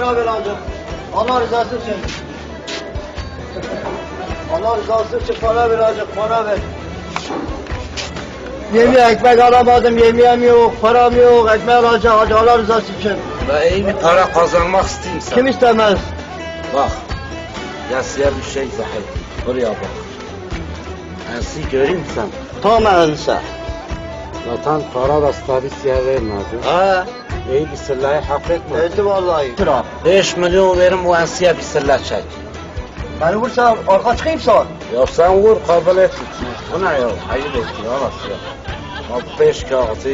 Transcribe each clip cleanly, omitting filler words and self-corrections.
para ver amca. Allah rızası için. Allah rızası için para ver amca, para ver. Yemeğe ekmek alamadım, yemeğim yok, param yok, ekmek alacağım hadi Allah rızası için. Ben iyi bir para kazanmak isteyeyim sen. Kim istemez? Bak. Yasıya bir şey zahir. Buraya bak. Ensi göreyim sen. Tam ense. Zaten para da statüsüye vermedi. Ha, İyi bir silahı hak etmedi. etti vallahi. Sıra. 5 milyon verin bu ensiye bir silah çek. Beni vursan arka çıkayım sana. Ya sen vur kabul et. Bu ne ya? Hayır et ya Asya. Bak 5 kağıtı.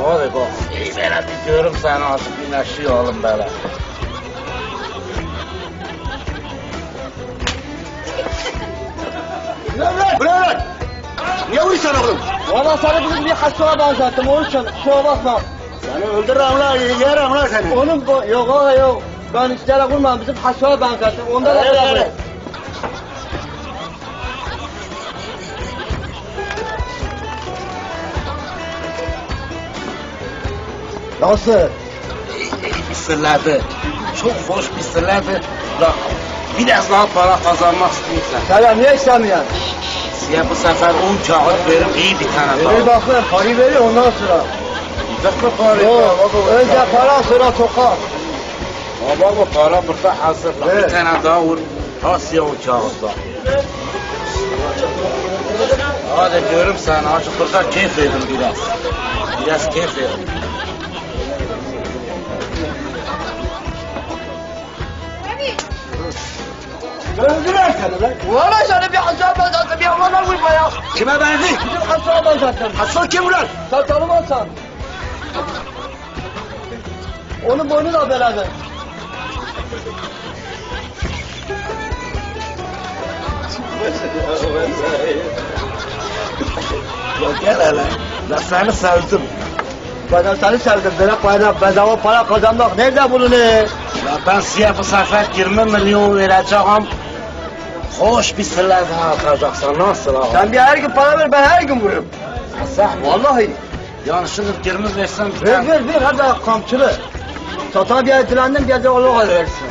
Hadi bak. İyi böyle bir görüm seni azıcık bir neşi oğlum böyle. Bırak! Niye vuruyorsun oğlum? Valla sana bugün bir hastalığa benzettim, onun için kusura bakma. Seni öldürürüm lan, yerim lan seni. Yok, ben isteyerek vurmam, bizim hastalığa benzettim, onda da bırak. Nasıl? İyi bir silahdı. Çok hoş bir silahdı. Bak biraz daha para kazanmak istiyorsan. Selam, niye istemiyorsun? Size bu sefer 10 kağıt verim iyi bir tane daha. Bir bakın, parayı veriyor ondan sonra. Tıklı para. Yok, önce para sonra tokat. Baba bu para burada hazır. Bak, Evet. bir tane daha vur. Asya 10 kağıt daha. Hadi diyorum sana açık burada keyif edin biraz. Biraz keyif edin. Öldürer seni lan. Valla seni bir hastalığa benzettim, ya bana vurma ya. Kime benzi? Bizim hastalığa benzettim. Asıl kim ulan? Sen tanımazsan. Onun boynu da beraber. Ya gel hele. Ben seni sevdim. Ben seni sevdim. Böyle bedava para kazanmak nerede bulunuyor? Ya ben size bu sefer 20 milyon vereceğim. Hoş bir silah daha atacaksın. Nasıl abi? Sen bir her gün para ver, ben her gün vururum. Sen Vallahi. yanlışlıkla 20 versen bir Ver hadi kamçılı. Satan bir etilendim, bir de onu versin.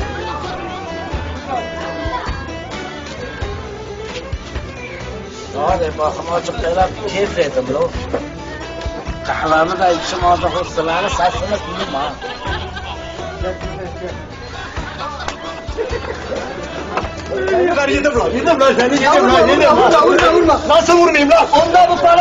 Hadi bakım açık böyle keyif edin lo. Kahvemi de içim aldı o silahını sesini duyayım ha. Yedim lan seni, yedim lan. Vurma. Nasıl vurmayayım lan? Onda bu para